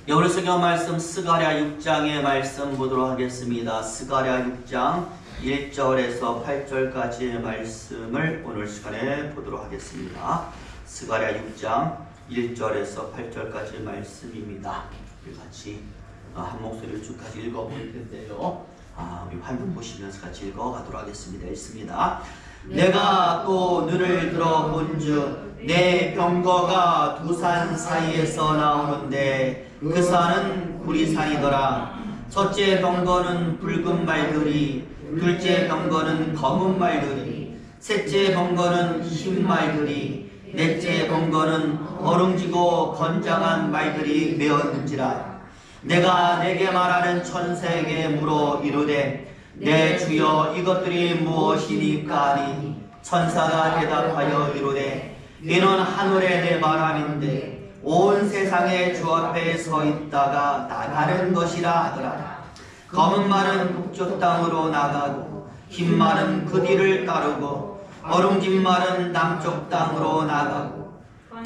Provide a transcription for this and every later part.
오늘 성경 말씀 스가랴 6장의 말씀 보도록 하겠습니다. 스가랴 6장 1절에서 8절까지의 말씀을 오늘 시간에 보도록 하겠습니다. 스가랴 6장 1절에서 8절까지의 말씀입니다. 우리 같이 한 목소리로 쭉 같이 읽어볼 텐데요. 우리 화면 보시면서 같이 읽어가도록 하겠습니다. 읽습니다. 내가 또 눈을 들어 본즉 내 병거가 두 산 사이에서 나오는데 그 산은 구리산이더라. 첫째 병거는 붉은 말들이, 둘째 병거는 검은 말들이, 셋째 병거는 흰 말들이, 넷째 병거는 어릉지고 건장한 말들이 메었는지라. 내가 내게 말하는 천사에게 물어 이르되 내 주여 이것들이 무엇이니까 하니 천사가 대답하여 이르되 이는 하늘의 내 바람인데 온 세상에 주 앞에 서 있다가 나가는 것이라 하더라. 검은 말은 북쪽 땅으로 나가고 흰 말은 그 뒤를 따르고 어릉진 말은 남쪽 땅으로 나가고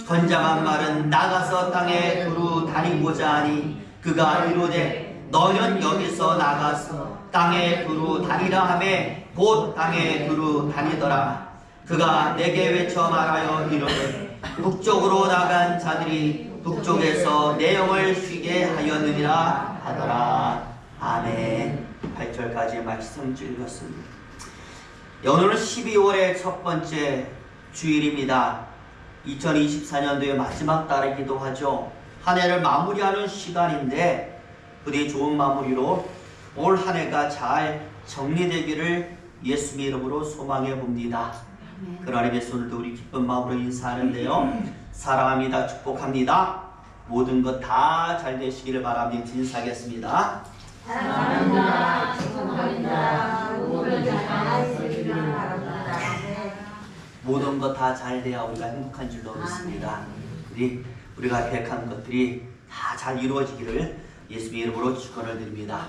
건장한 말은 나가서 땅에 두루 다니고자 하니 그가 이르되 너는 여기서 나가서 땅에 두루 다니라 하매 곧 땅에 두루 다니더라. 그가 내게 외쳐 말하여 이르되 북쪽으로 나간 자들이 북쪽에서 내 영을 쉬게 하였느니라 하더라. 아멘. 8절까지 말씀 읽었습니다. 오늘은 12월의 첫 번째 주일입니다. 2024년도의 마지막 달이기도 하죠. 한 해를 마무리하는 시간인데 부디 좋은 마무리로 올 한 해가 잘 정리되기를 예수님의 이름으로 소망해 봅니다. 그러니까 오늘도 우리 기쁜 마음으로 인사하는데요. 사랑합니다. 축복합니다. 모든 것 다 잘 되시기를 바랍니다. 인사하겠습니다. 사랑합니다. 축복합니다. 모든 것 다 되시기를 바랍니다. 모든 것 다 잘 돼야 우리가 행복한 줄로 믿습니다. 우리가 계획한 것들이 다 잘 이루어지기를 예수님의 이름으로 축원을 드립니다.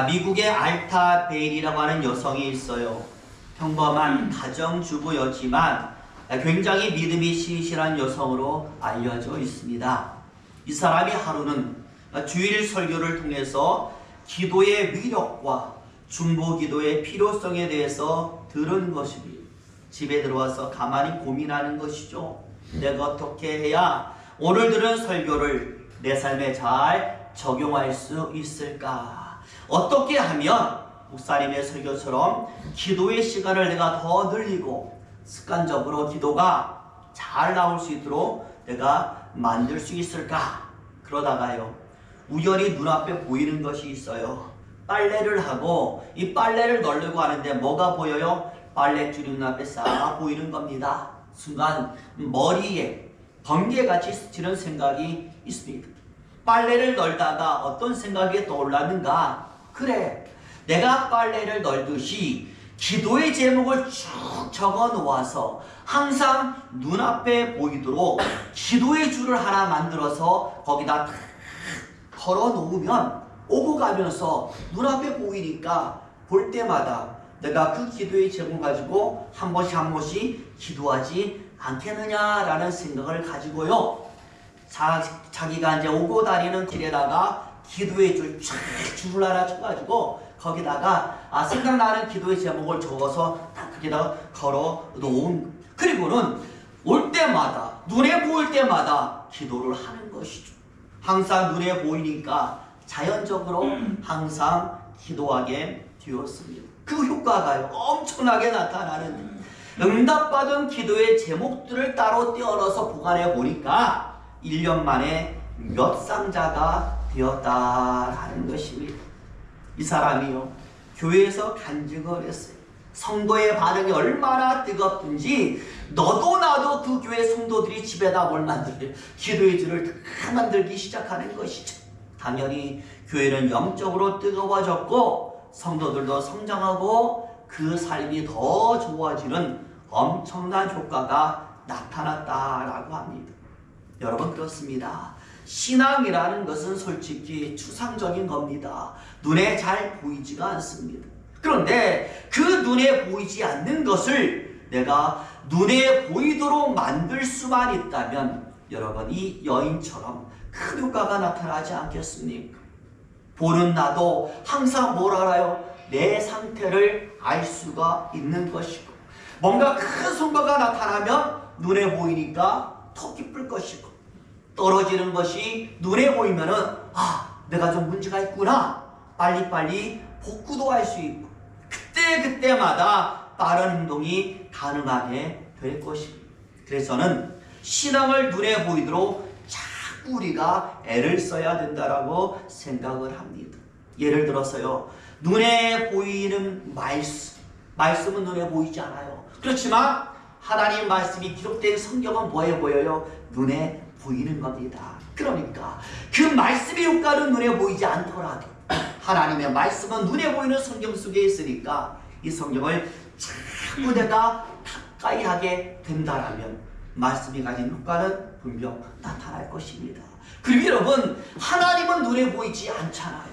미국의 알타 베일이라고 하는 여성이 있어요. 평범한 가정주부였지만 굉장히 믿음이 신실한 여성으로 알려져 있습니다. 이 사람이 하루는 주일 설교를 통해서 기도의 위력과 중보기도의 필요성에 대해서 들은 것입니다. 집에 들어와서 가만히 고민하는 것이죠. 내가 어떻게 해야 오늘 들은 설교를 내 삶에 잘 적용할 수 있을까? 어떻게 하면 목사님의 설교처럼 기도의 시간을 내가 더 늘리고 습관적으로 기도가 잘 나올 수 있도록 내가 만들 수 있을까? 그러다가요, 우연히 눈앞에 보이는 것이 있어요. 빨래를 하고 이 빨래를 널려고 하는데 뭐가 보여요? 빨랫줄이 눈앞에 싹 보이는 겁니다. 순간 머리에 번개같이 스치는 생각이 있습니다. 빨래를 널다가 어떤 생각이 떠올랐는가? 그래, 내가 빨래를 널듯이 기도의 제목을 쭉 적어 놓아서 항상 눈앞에 보이도록 기도의 줄을 하나 만들어서 거기다 걸어 놓으면 오고 가면서 눈앞에 보이니까 볼 때마다 내가 그 기도의 제목을 가지고 한 번씩 기도하지 않겠느냐라는 생각을 가지고요. 자기가 이제 오고 다니는 길에다가 기도의 줄을 하나 쳐가지고 거기다가 생각나는 기도의 제목을 적어서 딱 거기다가 걸어 놓은, 그리고는 올 때마다 눈에 보일 때마다 기도를 하는 것이죠. 항상 눈에 보이니까 자연적으로 항상 기도하게 되었습니다. 그 효과가 엄청나게 나타나는, 응답받은 기도의 제목들을 따로 떼어넣어서 보관해 보니까 1년 만에 몇 상자가 되었다라는 것입니다. 이 사람이요, 교회에서 간증을 했어요. 성도의 반응이 얼마나 뜨겁든지 너도 나도 그 교회 성도들이 집에다 뭘 만들게 기도의 줄을 다 만들기 시작하는 것이죠. 당연히 교회는 영적으로 뜨거워졌고 성도들도 성장하고 그 삶이 더 좋아지는 엄청난 효과가 나타났다라고 합니다. 여러분, 그렇습니다. 신앙이라는 것은 솔직히 추상적인 겁니다. 눈에 잘 보이지가 않습니다. 그런데 그 눈에 보이지 않는 것을 내가 눈에 보이도록 만들 수만 있다면 여러분, 이 여인처럼 큰 효과가 나타나지 않겠습니까? 보는 나도 항상 뭘 알아요? 내 상태를 알 수가 있는 것이고, 뭔가 큰 성과가 나타나면 눈에 보이니까 더 기쁠 것이고, 떨어지는 것이 눈에 보이면은 내가 좀 문제가 있구나, 빨리빨리 복구도 할 수 있고, 그때마다 빠른 행동이 가능하게 될 것입니다. 그래서 저는 신앙을 눈에 보이도록 자꾸 우리가 애를 써야 된다라고 생각을 합니다. 예를 들어서요, 눈에 보이는 말씀은 눈에 보이지 않아요. 그렇지만 하나님 말씀이 기록된 성경은 뭐에 보여요? 눈에 보이는 겁니다. 그러니까 그 말씀의 효과는 눈에 보이지 않더라도 하나님의 말씀은 눈에 보이는 성경 속에 있으니까 이 성경을 자꾸 내가 가까이 하게 된다라면 말씀이 가진 효과는 분명 나타날 것입니다. 그리고 여러분, 하나님은 눈에 보이지 않잖아요.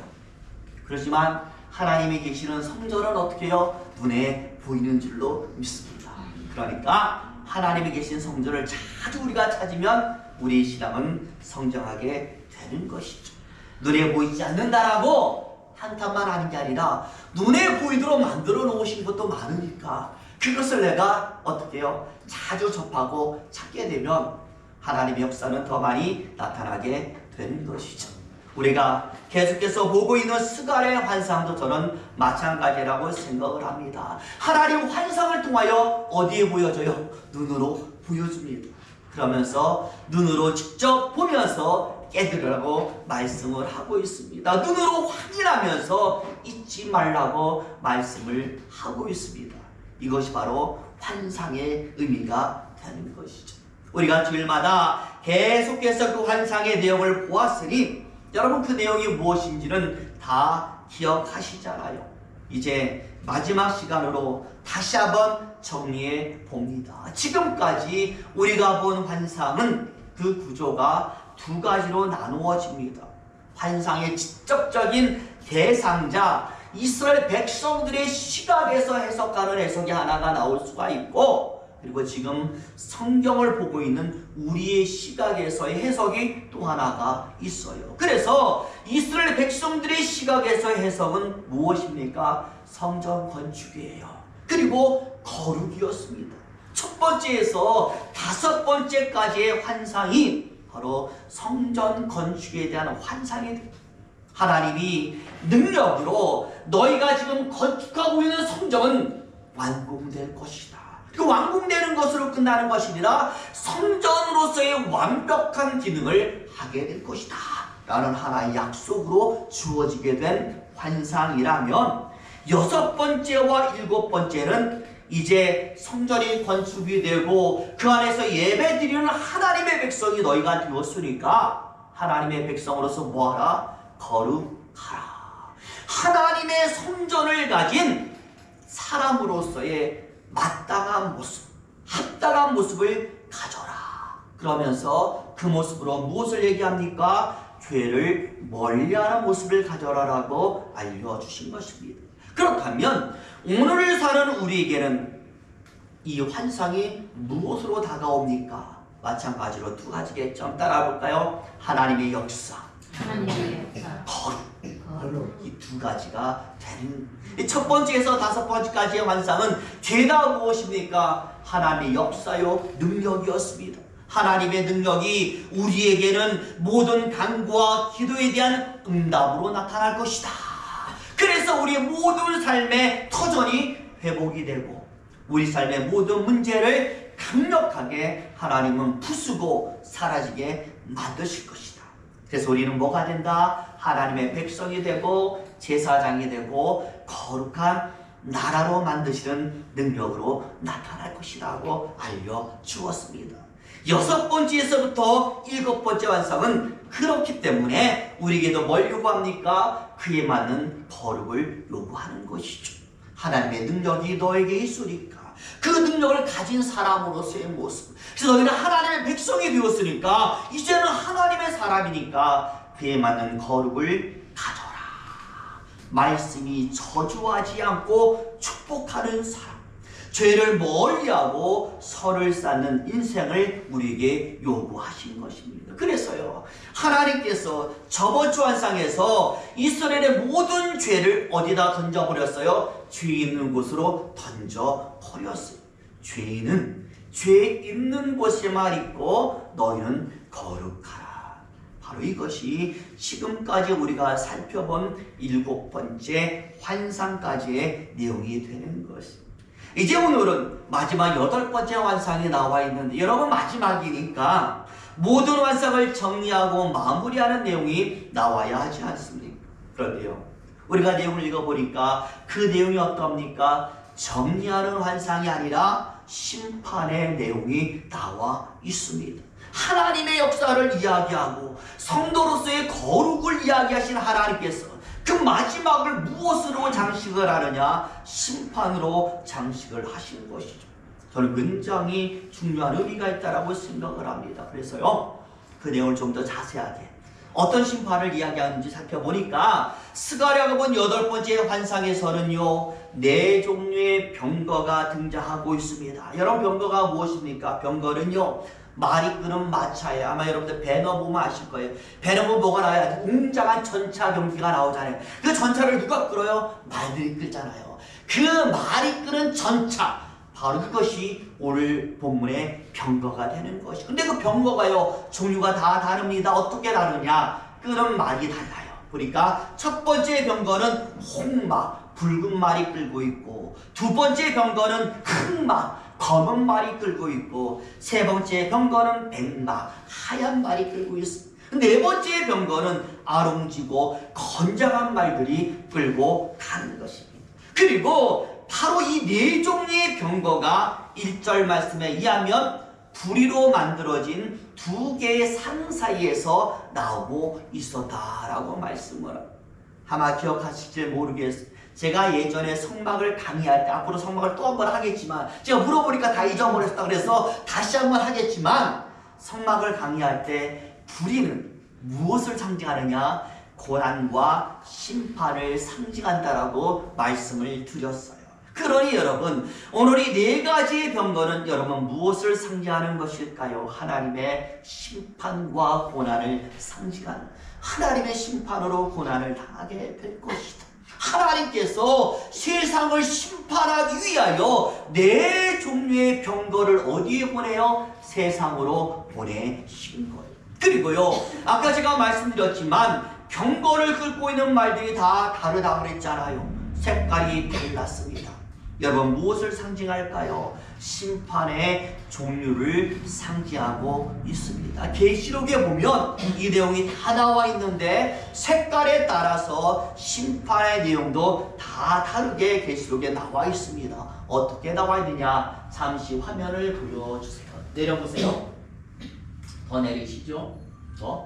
그렇지만 하나님이 계시는 성전은 어떻게 해요? 눈에 보이는 줄로 믿습니다. 그러니까 하나님이 계신 성전을 자주 우리가 찾으면 우리 신앙은 성장하게 되는 것이죠. 눈에 보이지 않는다라고 한탄만 하는 게 아니라 눈에 보이도록 만들어 놓으신 것도 많으니까 그것을 내가 어떻게 해요? 자주 접하고 찾게 되면 하나님의 역사는 더 많이 나타나게 되는 것이죠. 우리가 계속해서 보고 있는 스갈의 환상도 저는 마찬가지라고 생각을 합니다. 하나님 환상을 통하여 어디에 보여줘요? 눈으로 보여줍니다. 그러면서 눈으로 직접 보면서 깨달으라고 말씀을 하고 있습니다. 눈으로 확인하면서 잊지 말라고 말씀을 하고 있습니다. 이것이 바로 환상의 의미가 되는 것이죠. 우리가 주일마다 계속해서 그 환상의 내용을 보았으니 여러분, 그 내용이 무엇인지는 다 기억하시잖아요. 이제 마지막 시간으로 다시 한번 정리해 봅니다. 지금까지 우리가 본 환상은 그 구조가 두 가지로 나누어집니다. 환상의 직접적인 대상자, 이스라엘 백성들의 시각에서 해석하는 해석이 하나가 나올 수가 있고, 그리고 지금 성경을 보고 있는 우리의 시각에서의 해석이 또 하나가 있어요. 그래서 이스라엘 백성들의 시각에서의 해석은 무엇입니까? 성전 건축이에요. 그리고 거룩이었습니다. 첫 번째에서 다섯 번째까지의 환상이 바로 성전 건축에 대한 환상이 됩니다. 하나님이 능력으로 너희가 지금 건축하고 있는 성전은 완공될 것이다. 그 완공되는 것으로 끝나는 것이 아니라 성전으로서의 완벽한 기능을 하게 될 것이다 라는 하나의 약속으로 주어지게 된 환상이라면, 여섯 번째와 일곱 번째는 이제 성전이 건축이 되고 그 안에서 예배드리는 하나님의 백성이 너희가 되었으니까 하나님의 백성으로서 뭐하라? 거룩하라. 하나님의 성전을 가진 사람으로서의 마땅한 모습, 합당한 모습을 가져라. 그러면서 그 모습으로 무엇을 얘기합니까? 죄를 멀리하는 모습을 가져라라고 알려주신 것입니다. 그렇다면 오늘 사는 우리에게는 이 환상이 무엇으로 다가옵니까? 마찬가지로 두 가지겠죠. 따라볼까요? 하나님의 역사, 거룩. 이 두 가지가 되는, 첫 번째에서 다섯 번째까지의 환상은 죄가 무엇입니까? 하나님의 역사요, 능력이었습니다. 하나님의 능력이 우리에게는 모든 간구와 기도에 대한 응답으로 나타날 것이다. 그래서 우리의 모든 삶의 터전이 회복이 되고 우리 삶의 모든 문제를 강력하게 하나님은 부수고 사라지게 만드실 것이다. 그래서 우리는 뭐가 된다? 하나님의 백성이 되고 제사장이 되고 거룩한 나라로 만드시는 능력으로 나타날 것이라고 알려주었습니다. 여섯 번째에서부터 일곱 번째 환상은 그렇기 때문에 우리에게도 뭘 요구합니까? 그에 맞는 거룩을 요구하는 것이죠. 하나님의 능력이 너에게 있으니까 그 능력을 가진 사람으로서의 모습, 그래서 너희는 하나님의 백성이 되었으니까 이제는 하나님의 사람이니까 그에 맞는 거룩을 가져라. 말씀이 저주하지 않고 축복하는 사람, 죄를 멀리하고 선을 쌓는 인생을 우리에게 요구하신 것입니다. 그래서요, 하나님께서 저번 주 환상에서 이스라엘의 모든 죄를 어디다 던져버렸어요? 죄 있는 곳으로 던져버렸어요. 죄인은 죄 있는 곳에만 있고 너희는 거룩하라. 바로 이것이 지금까지 우리가 살펴본 7번째 환상까지의 내용이 되는 것입니다. 이제 오늘은 마지막 8번째 환상이 나와 있는데, 여러분 마지막이니까 모든 환상을 정리하고 마무리하는 내용이 나와야 하지 않습니까? 그런데요, 우리가 내용을 읽어보니까 그 내용이 어떻습니까? 정리하는 환상이 아니라 심판의 내용이 나와 있습니다. 하나님의 역사를 이야기하고 성도로서의 거룩을 이야기하신 하나님께서 그 마지막을 무엇으로 장식을 하느냐? 심판으로 장식을 하신 것이죠. 저는 굉장히 중요한 의미가 있다고 생각을 합니다. 그래서요, 그 내용을 좀 더 자세하게 어떤 심판을 이야기하는지 살펴보니까 스가랴가 본 8번째 환상에서는요, 4종류의 병거가 등장하고 있습니다. 여러분, 병거가 무엇입니까? 병거는요, 말이 끄는 마차예요. 아마 여러분들 배너 보면 아실 거예요. 배너 보면 뭐가 나와요? 웅장한 전차 경기가 나오잖아요. 그 전차를 누가 끌어요? 말들이 끌잖아요. 그 말이 끄는 전차, 바로 그것이 오늘 본문의 병거가 되는 것이. 근데 그 병거가요, 종류가 다 다릅니다. 어떻게 다르냐? 끄는 말이 달라요. 보니까 첫 번째 병거는 홍마, 붉은 말이 끌고 있고, 두 번째 병거는 흑마, 검은 말이 끌고 있고, 세 번째 병거는 백마, 하얀 말이 끌고 있습니다. 네 번째 병거는 아롱지고 건장한 말들이 끌고 가는 것입니다. 그리고 바로 이 4종류의 병거가 1절 말씀에 의하면 부리로 만들어진 2개의 상 사이에서 나오고 있었다라고 말씀을 합니다. 아마 기억하실지 모르겠어요. 제가 예전에 성막을 강의할 때, 앞으로 성막을 또 한 번 하겠지만, 제가 물어보니까 다 잊어버렸다 그래서 다시 한 번 하겠지만, 성막을 강의할 때 불의는 무엇을 상징하느냐? 고난과 심판을 상징한다라고 말씀을 드렸어요. 그러니 여러분, 오늘 이 4가지의 병거는 여러분 무엇을 상징하는 것일까요? 하나님의 심판과 고난을 상징하는, 하나님의 심판으로 고난을 당하게 될 것이다. 하나님께서 세상을 심판하기 위하여 4종류의 병거를 어디에 보내요? 세상으로 보내신 거예요. 그리고요, 아까 제가 말씀드렸지만 병거를 긁고 있는 말들이 다 다르다고 그랬잖아요. 색깔이 달랐습니다. 여러분, 무엇을 상징할까요? 심판의 종류를 상징하고 있습니다. 계시록에 보면 이 내용이 다 나와 있는데 색깔에 따라서 심판의 내용도 다 다르게 계시록에 나와 있습니다. 어떻게 나와 있느냐? 잠시 화면을 보여주세요. 내려보세요. 더 내리시죠. 더.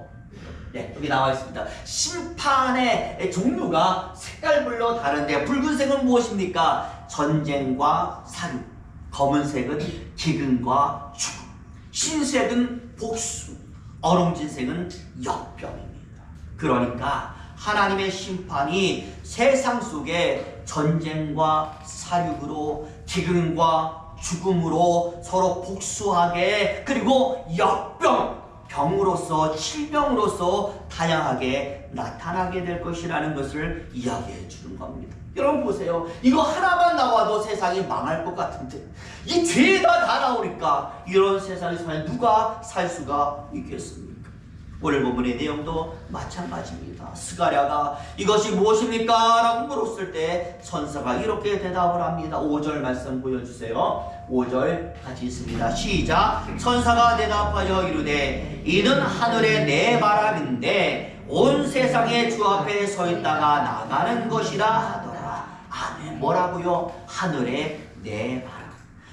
네, 여기 나와 있습니다. 심판의 종류가 색깔별로 다른데, 붉은색은 무엇입니까? 전쟁과 사륙, 검은색은 기근과 죽음, 흰색은 복수, 어롱진색은 역병입니다. 그러니까 하나님의 심판이 세상 속에 전쟁과 사륙으로, 기근과 죽음으로 서로 복수하게, 그리고 역병, 병으로서, 질병으로서 다양하게 나타나게 될 것이라는 것을 이야기해 주는 겁니다. 여러분 보세요. 이거 하나만 나와도 세상이 망할 것 같은데 이 죄가 다 나오니까 이런 세상에서 누가 살 수가 있겠습니까? 오늘 본문의 내용도 마찬가지입니다. 스가랴가 이것이 무엇입니까? 라고 물었을 때 천사가 이렇게 대답을 합니다. 5절 말씀 보여주세요. 5절 같이 있습니다. 시작. 천사가 대답하여 이르되 이는 하늘의 내 바람인데 온 세상의 주 앞에 서 있다가 나가는 것이라 하더라. 아멘. 뭐라고요? 하늘의 내 바람.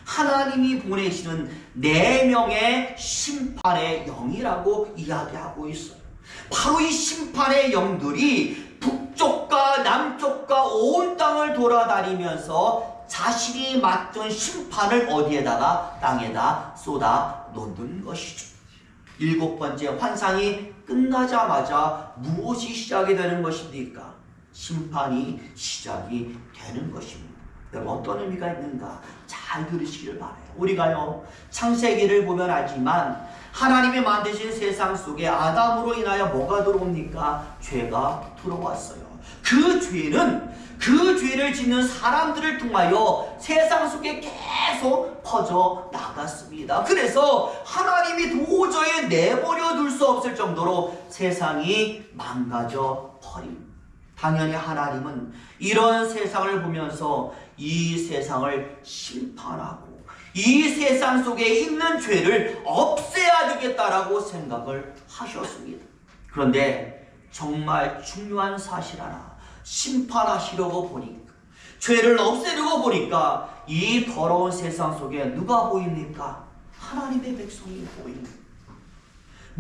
하나님이 보내시는 4명의 심판의 영이라고 이야기하고 있어요. 바로 이 심판의 영들이 북쪽과 남쪽과 온 땅을 돌아다니면서 자신이 맡은 심판을 어디에다가? 땅에다 쏟아 놓는 것이죠. 7번째 환상이 끝나자마자 무엇이 시작이 되는 것입니까? 심판이 시작이 되는 것입니다. 여러분 어떤 의미가 있는가 잘 들으시기를 바라요. 우리가요 창세기를 보면 알지만 하나님이 만드신 세상 속에 아담으로 인하여 뭐가 들어옵니까? 죄가 들어왔어요. 그 죄를 짓는 사람들을 통하여 세상 속에 계속 퍼져 나갔습니다. 그래서 하나님이 도저히 내버려 둘 수 없을 정도로 세상이 망가져 버립니다. 당연히 하나님은 이런 세상을 보면서 이 세상을 심판하고 이 세상 속에 있는 죄를 없애야 되겠다라고 생각을 하셨습니다. 그런데 정말 중요한 사실 하나, 심판하시려고 보니까, 죄를 없애려고 보니까 이 더러운 세상 속에 누가 보입니까? 하나님의 백성이 보입니다.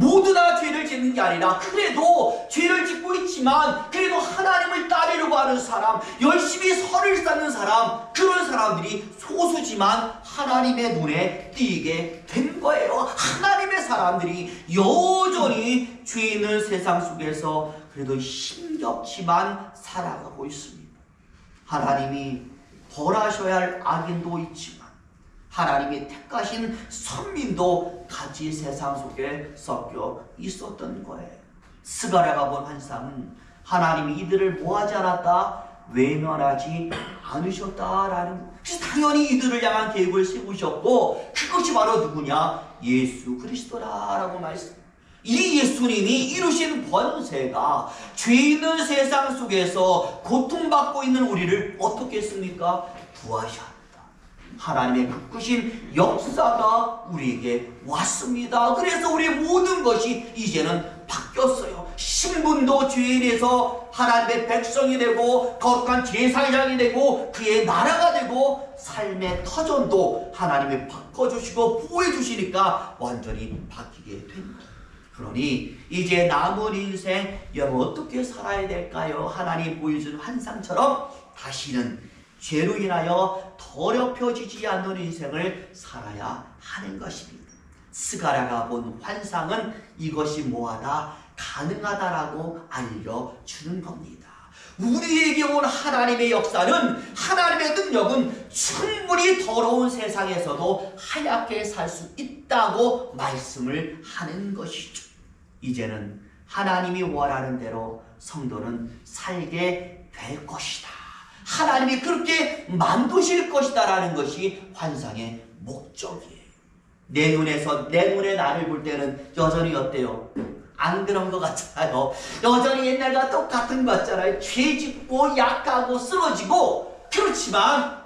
모두 다 죄를 짓는 게 아니라 그래도 죄를 짓고 있지만 그래도 하나님을 따르려고 하는 사람, 열심히 선을 쌓는 사람, 그런 사람들이 소수지만 하나님의 눈에 띄게 된 거예요. 하나님의 사람들이 여전히 죄 있는 세상 속에서 그래도 힘겹지만 살아가고 있습니다. 하나님이 벌하셔야 할 악인도 있지만 하나님이 택하신 선민도 같이 세상 속에 섞여 있었던 거예요. 스가랴가 본 환상은 하나님이 이들을 뭐하지 않았다? 외면하지 않으셨다라는, 그래서 당연히 이들을 향한 계획을 세우셨고 그것이 바로 누구냐? 예수 그리스도라라고 말씀. 이 예수님이 이루신 번세가 죄 있는 세상 속에서 고통받고 있는 우리를 어떻게 했습니까? 구하셨다. 하나님의 바꾸신 역사가 우리에게 왔습니다. 그래서 우리의 모든 것이 이제는 바뀌었어요. 신분도 죄인에서 하나님의 백성이 되고 거룩한 제사장이 되고 그의 나라가 되고 삶의 터전도 하나님이 바꿔주시고 보여주시니까 완전히 바뀌게 됩니다. 그러니 이제 남은 인생 여러분 어떻게 살아야 될까요? 하나님 보여준 환상처럼 다시는 죄로 인하여 더럽혀지지 않는 인생을 살아야 하는 것입니다. 스가랴가 본 환상은 이것이 뭐하다? 가능하다라고 알려주는 겁니다. 우리에게 온 하나님의 역사는, 하나님의 능력은 충분히 더러운 세상에서도 하얗게 살 수 있다고 말씀을 하는 것이죠. 이제는 하나님이 원하는 대로 성도는 살게 될 것이다. 하나님이 그렇게 만드실 것이다 라는 것이 환상의 목적이에요. 내 눈에 나를 볼 때는 여전히 어때요? 안 그런 것 같잖아요. 여전히 옛날과 똑같은 것 같잖아요. 죄짓고 약하고 쓰러지고. 그렇지만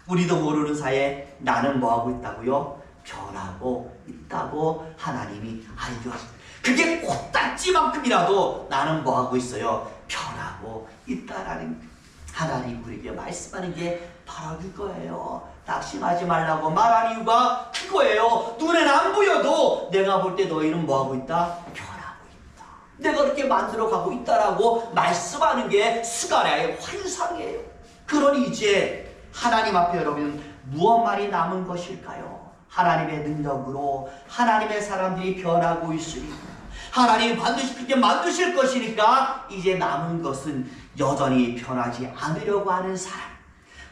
우리도 모르는 사이에 나는 뭐하고 있다고요? 변하고 있다고 하나님이 알려주세요. 그게 코딱지만큼이라도 나는 뭐하고 있어요? 변하고 있다라는 거예요. 하나님 우리에게 말씀하는 게 바로 그거예요. 낙심하지 말라고 말하는 이유가 그거예요. 눈엔 안 보여도 내가 볼 때 너희는 뭐하고 있다? 변하고 있다. 내가 그렇게 만들어가고 있다라고 말씀하는 게 스가랴의 환상이에요. 그러니 이제 하나님 앞에 여러분 무엇만이 남은 것일까요? 하나님의 능력으로 하나님의 사람들이 변하고 있으니 하나님이 반드시 그렇게 만드실 것이니까 이제 남은 것은 여전히 변하지 않으려고 하는 사람,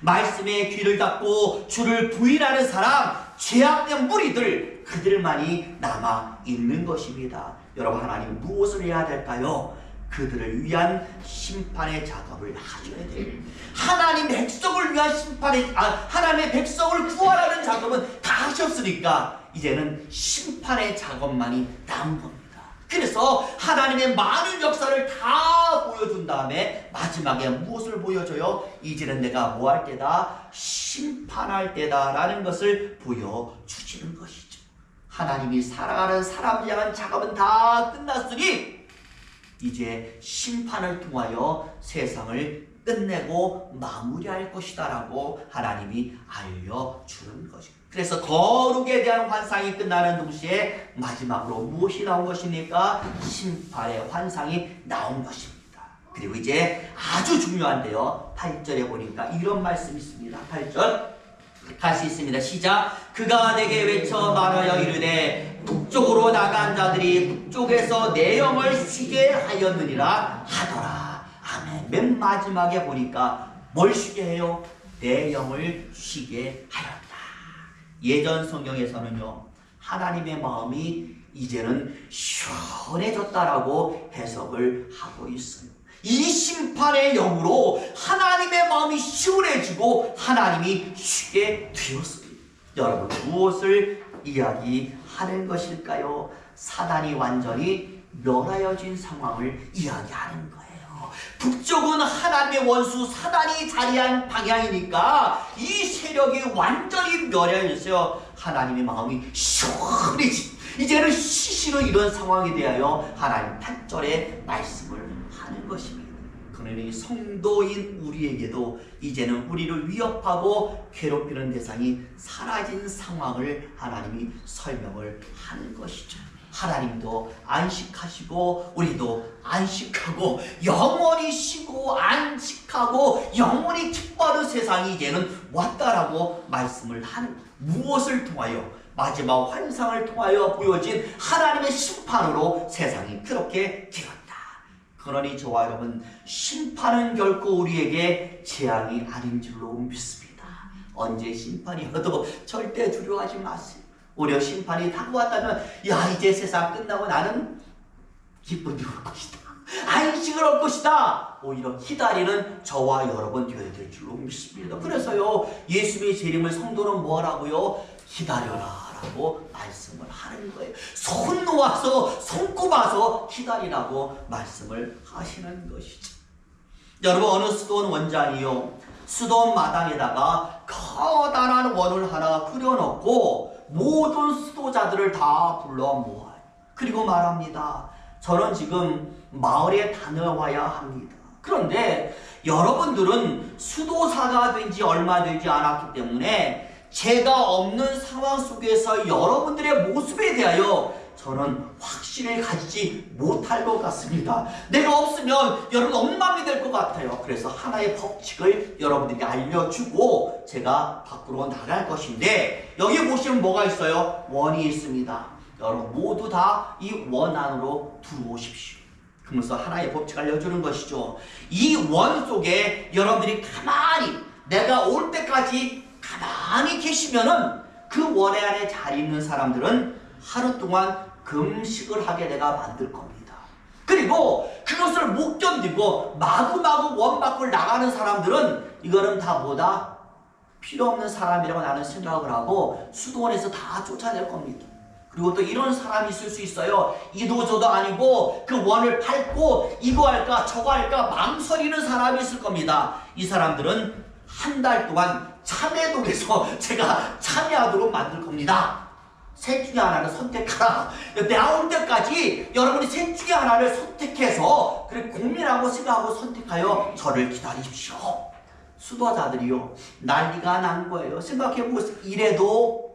말씀에 귀를 닫고 주를 부인하는 사람, 죄악된 무리들, 그들만이 남아 있는 것입니다. 여러분 하나님 무엇을 해야 될까요? 그들을 위한 심판의 작업을 하셔야 돼요. 하나님 백성을 위한 하나님의 백성을 구하라는 작업은 다 하셨으니까 이제는 심판의 작업만이 남은 겁니다. 그래서 하나님의 많은 역사를 다 보여준 다음에 마지막에 무엇을 보여줘요? 이제는 내가 뭐 할 때다? 심판할 때다 라는 것을 보여주시는 것이죠. 하나님이 살아가는 사람을 향한 작업은 다 끝났으니 이제 심판을 통하여 세상을 끝내고 마무리할 것이다 라고 하나님이 알려주는 것입니다. 그래서 거룩에 대한 환상이 끝나는 동시에 마지막으로 무엇이 나온 것입니까? 심판의 환상이 나온 것입니다. 그리고 이제 아주 중요한데요. 8절에 보니까 이런 말씀이 있습니다. 8절 갈 수 있습니다. 시작. 그가 내게 외쳐 말하여 이르되 북쪽으로 나간 자들이 북쪽에서 내 영을 쉬게 하였느니라 하더라. 아멘. 맨 마지막에 보니까 뭘 쉬게 해요? 내 영을 쉬게 하였다. 예전 성경에서는요, 하나님의 마음이 이제는 시원해졌다라고 해석을 하고 있어요. 이 심판의 영으로 하나님의 마음이 시원해지고 하나님이 쉬게 되었습니다. 여러분, 무엇을 이야기하는 것일까요? 사단이 완전히 멸하여진 상황을 이야기하는 거예요. 북쪽은 하나님의 원수 사단이 자리한 방향이니까 이 세력이 완전히 멸하여져서 하나님의 마음이 시원해지, 이제는 쉬시는 이런 상황에 대하여 하나님 8절에 말씀을 하는 것입니다. 그러니 성도인 우리에게도 이제는 우리를 위협하고 괴롭히는 대상이 사라진 상황을 하나님이 설명을 하는 것이죠. 하나님도 안식하시고 우리도 안식하고 영원히 쉬고 안식하고 영원히 기뻐하는 세상이 이제는 왔다라고 말씀을 하는, 무엇을 통하여? 마지막 환상을 통하여 보여진 하나님의 심판으로 세상이 그렇게 되었다. 그러니 저와 여러분, 심판은 결코 우리에게 재앙이 아닌 줄로 믿습니다. 언제 심판이 와도 절대 두려워하지 마세요. 오히려 심판이 다가왔다면, 야, 이제 세상 끝나고 나는 기쁨이 올 것이다, 안식을 얻을 것이다, 오히려 기다리는 저와 여러분 되어야 될 줄로 믿습니다. 그래서요, 예수님의 재림을 성도는 뭐하라고요? 기다려라 라고 말씀을 하는 거예요. 손 놓아서 손꼽아서 기다리라고 말씀을 하시는 것이죠. 여러분, 어느 수도원 원장이요, 수도원 마당에다가 커다란 원을 하나 그려놓고 모든 수도자들을 다 불러 모아요. 그리고 말합니다. 저는 지금 마을에 다녀와야 합니다. 그런데 여러분들은 수도사가 된 지 얼마 되지 않았기 때문에 제가 없는 상황 속에서 여러분들의 모습에 대하여 저는 확신을 가지지 못할 것 같습니다. 내가 없으면 여러분 엉망이 될 것 같아요. 그래서 하나의 법칙을 여러분들에게 알려주고 제가 밖으로 나갈 것인데, 여기 보시면 뭐가 있어요? 원이 있습니다. 여러분 모두 다 이 원 안으로 들어오십시오. 그러면서 하나의 법칙을 알려주는 것이죠. 이 원 속에 여러분들이 가만히, 내가 올 때까지 가만히 계시면은 그 원 안에 잘 있는 사람들은 하루 동안 금식을 하게 내가 만들 겁니다. 그리고 그것을 못 견디고 마구마구 원 밖을 나가는 사람들은 이거는 다 뭐다? 필요 없는 사람이라고 나는 생각을 하고 수도원에서 다 쫓아낼 겁니다. 그리고 또 이런 사람이 있을 수 있어요. 이도저도 아니고 그 원을 밟고 이거 할까 저거 할까 망설이는 사람이 있을 겁니다. 이 사람들은 한 달 동안 참회동에서 제가 참여하도록 만들 겁니다. 셋 중에 하나를 선택하라. 내가 올 때까지 여러분이 셋 중에 하나를 선택해서 그래 고민하고 생각하고 선택하여 저를 기다리십시오. 수도자들이요, 난리가 난 거예요. 생각해보세요. 이래도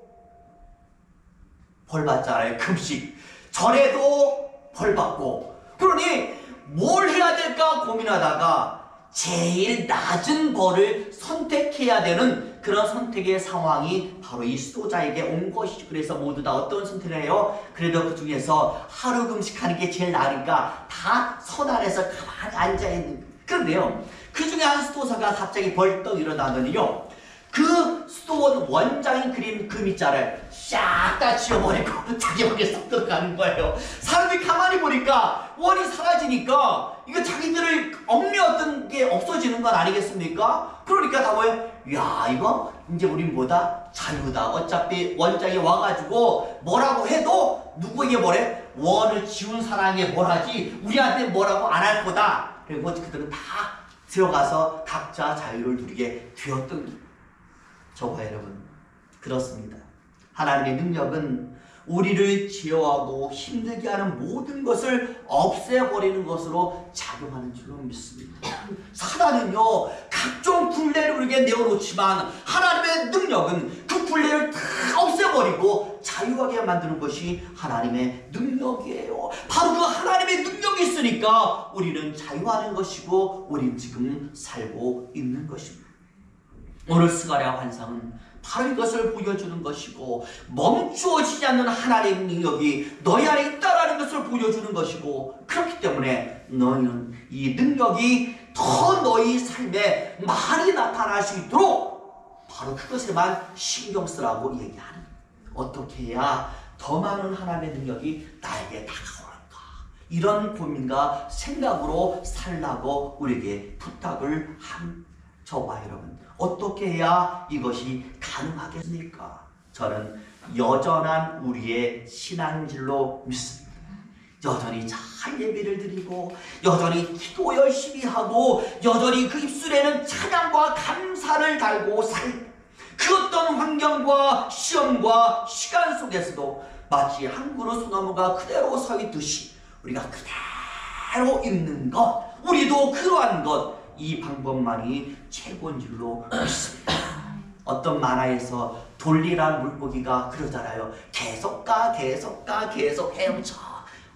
벌 받잖아요. 금식. 저래도 벌 받고. 그러니 뭘 해야 될까 고민하다가 제일 낮은 벌을 선택해야 되는 그런 선택의 상황이 바로 이 수도자에게 온 것이죠. 그래서 모두 다 어떤 선택을 해요? 그래도 그 중에서 하루 금식하는 게 제일 나으니까 다 선 아래서 가만히 앉아있는 거예요. 그런데요, 그 중에 한 수도사가 갑자기 벌떡 일어나더니요, 그 수도원 원장이 그린 금이자를 싹 다 지워버리고 자기 방에 쏙 들어가는 거예요. 사람들이 가만히 보니까 원이 사라지니까 이거 자기들을 얽매였던 게 없어지는 건 아니겠습니까? 그러니까 다 뭐예요? 야, 이거 이제 우린 뭐다? 자유다. 어차피 원장이 와가지고 뭐라고 해도 누구에게 뭐래? 원을 지운 사람에게 뭘 하지 우리한테 뭐라고 안 할 거다. 그리고 그들은 다 들어가서 각자 자유를 누리게 되었던 거예요. 저와 여러분, 그렇습니다. 하나님의 능력은 우리를 제어하고 힘들게 하는 모든 것을 없애버리는 것으로 작용하는 줄로 믿습니다. 사단은요, 각종 굴레를 우리에게 내어놓지만 하나님의 능력은 그 굴레를 다 없애버리고 자유하게 만드는 것이 하나님의 능력이에요. 바로 그 하나님의 능력이 있으니까 우리는 자유하는 것이고 우리는 지금 살고 있는 것입니다. 오늘 스가랴 환상은 바로 이것을 보여주는 것이고, 멈추어지지 않는 하나님의 능력이 너희 안에 있다라는 것을 보여주는 것이고, 그렇기 때문에 너희는 이 능력이 더 너희 삶에 많이 나타날 수 있도록 바로 그것에만 신경 쓰라고 얘기하는, 어떻게 해야 더 많은 하나님의 능력이 나에게 다가올까, 이런 고민과 생각으로 살라고 우리에게 부탁을 한 저와 여러분, 어떻게 해야 이것이 가능하겠습니까? 저는 여전한 우리의 신앙질로 믿습니다. 여전히 잘 예배를 드리고, 여전히 기도 열심히 하고, 여전히 그 입술에는 찬양과 감사를 달고 그 어떤 환경과 시험과 시간 속에서도 마치 한 그루 소나무가 그대로 서 있듯이 우리가 그대로 있는 것, 우리도 그러한 것, 이 방법만이 최고인 줄로 믿습니다. 어떤 만화에서 돌리란 물고기가 그러잖아요. 계속 가, 계속 가, 계속 헤엄쳐.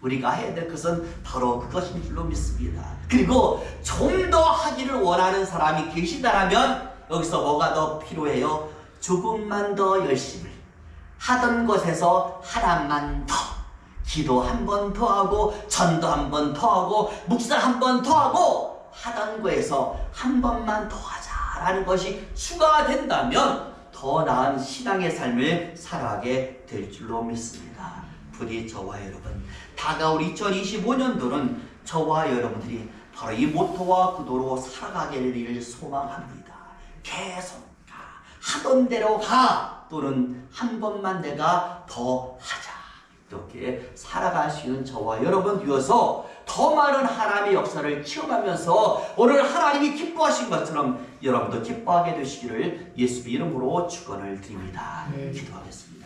우리가 해야 될 것은 바로 그것인 줄로 믿습니다. 그리고 좀 더 하기를 원하는 사람이 계시다라면 여기서 뭐가 더 필요해요? 조금만 더 열심히 하던 것에서 하나만 더, 기도 한 번 더 하고, 전도 한 번 더 하고, 묵상 한 번 더 하고, 하던 거에서 한 번만 더 하자라는 것이 추가가 된다면 더 나은 신앙의 삶을 살아가게 될 줄로 믿습니다. 부디 저와 여러분, 다가올 2025년도는 저와 여러분들이 바로 이 모토와 구도로 살아가기를 소망합니다. 계속 가, 하던 대로 가, 또는 한 번만 내가 더 하자, 이렇게 살아갈 수 있는 저와 여러분 되어서 더 많은 하나님의 역사를 체험하면서 오늘 하나님이 기뻐하신 것처럼 여러분도 기뻐하게 되시기를 예수의 이름으로 축원을 드립니다. 기도하겠습니다.